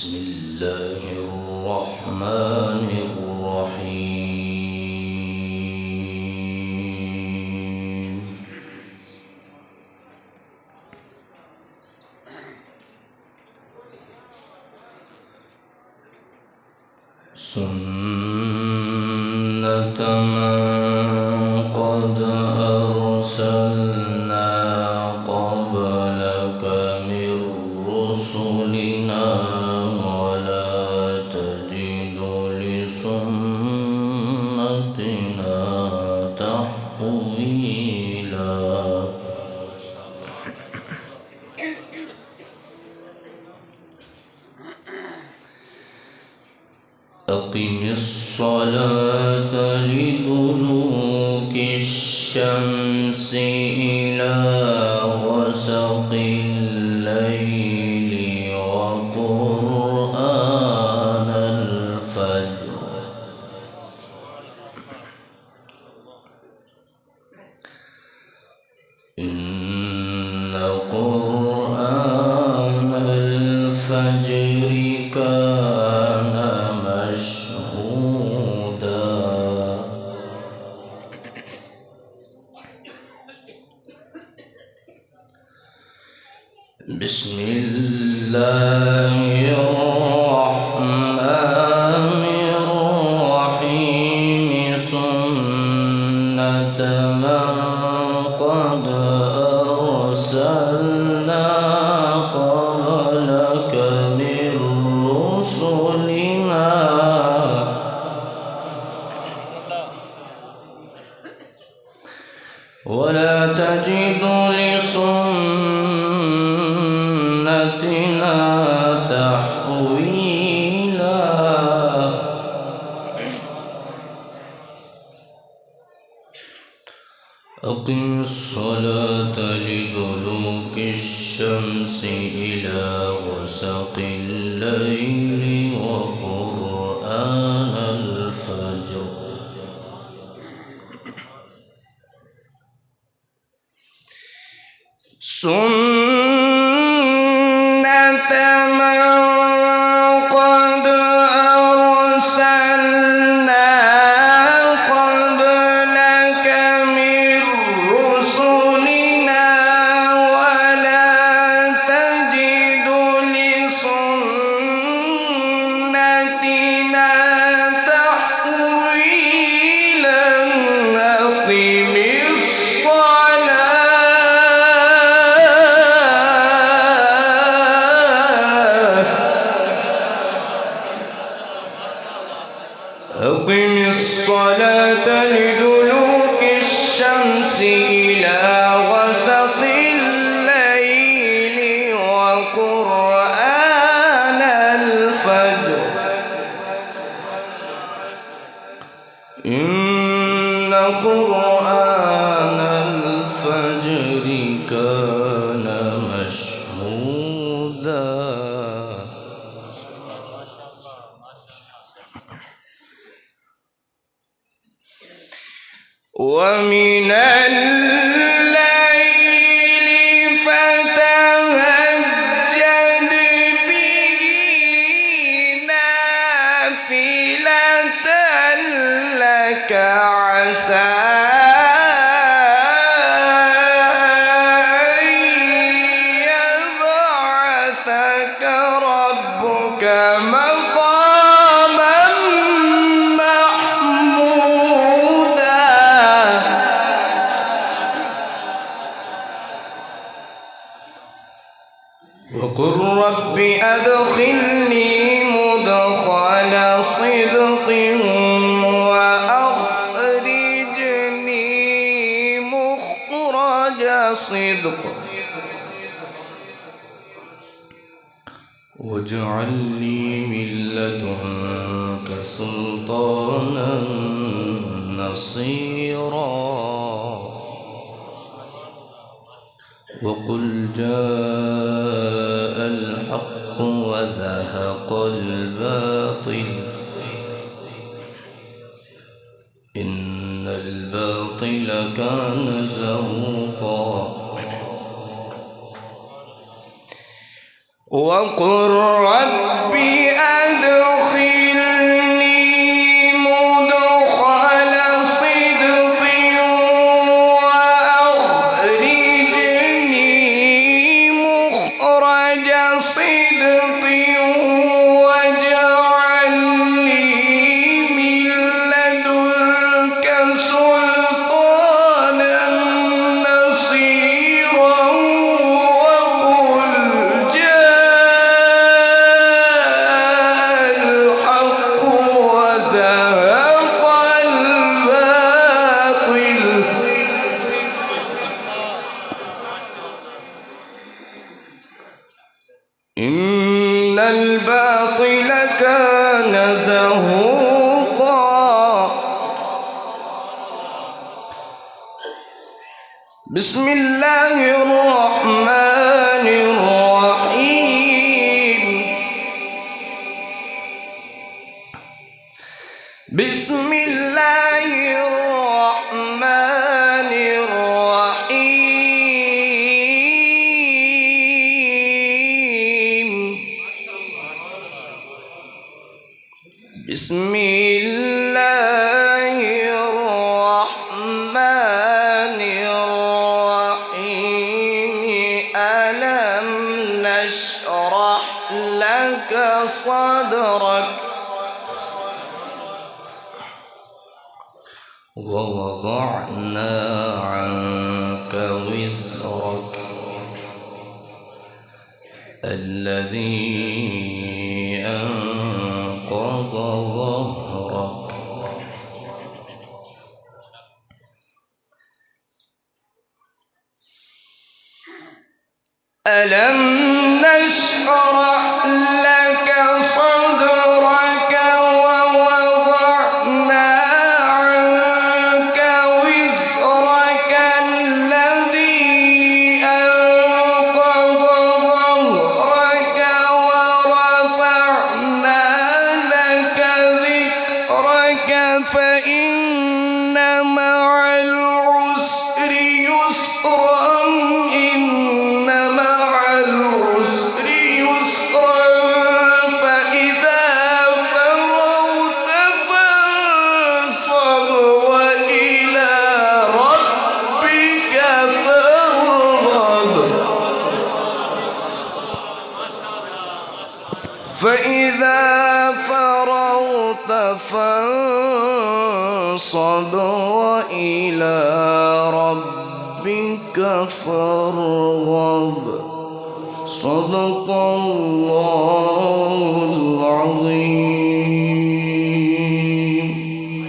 بسم الله الرحمن الرحيم. سنة من قد أرسلنا قبلك من رسلنا ولا تجد لسنتنا تحويلا. أقم الصلاة لدلوك الشمس إلى غسق الليل وقرآن الفجر إن قرآن الفجر كان مشهودا. بسم الله الرحمن الرحيم. سنة من قد أرسلنا قبلك من رسلنا ولا تجد لسنتنا تحويلا. أقم الصلاة لدلوك الشمس إلى غسق الليل وقرآن الفجر سنة من قد أرسلنا قبلك من رسلنا ولا تجد لسنتنا تحويلا. أقم أقم الصلاة لدلوك الشمس إلى غسق الليل وقرآن الفجر إن قرآن الفجر كان مشهودا. ومن الليل فتهجد به نافلة لك عسى أن يبعثك ربك مقاما وقل رب أدخلني مدخل صدق وأخرجني مخرج صدق واجعل لي من لدنك سلطانا نصيرا. وقل جاء الحق وزهق الباطل إن الباطل كان زهوقا. وقل رب أدخلني مدخل صدق وأخرجني مخرج صدق واجعل لي من لدنك سلطانا نصيرا وقل إن الباطل كان زهوقا. بسم الله الرحمن الرحيم. بسم الله الرحمن الرحيم. بسم الله الرحمن الرحيم. ألم نشرح لك صدرك ووضعنا عنك وزرك الذي أنقض ظهرك ألم نشرح لك صدرك ووضعنا عنك وزرك الذي أنقض ظهرك ورفعنا لك ذكرك فإن مع العسر يسرا إن مع العسر يسرا فإذا فرغت فانصب وإلى ربك فارغب. فإذا فرغت فانصب وإلى ربك فارغب. صدق الله العظيم.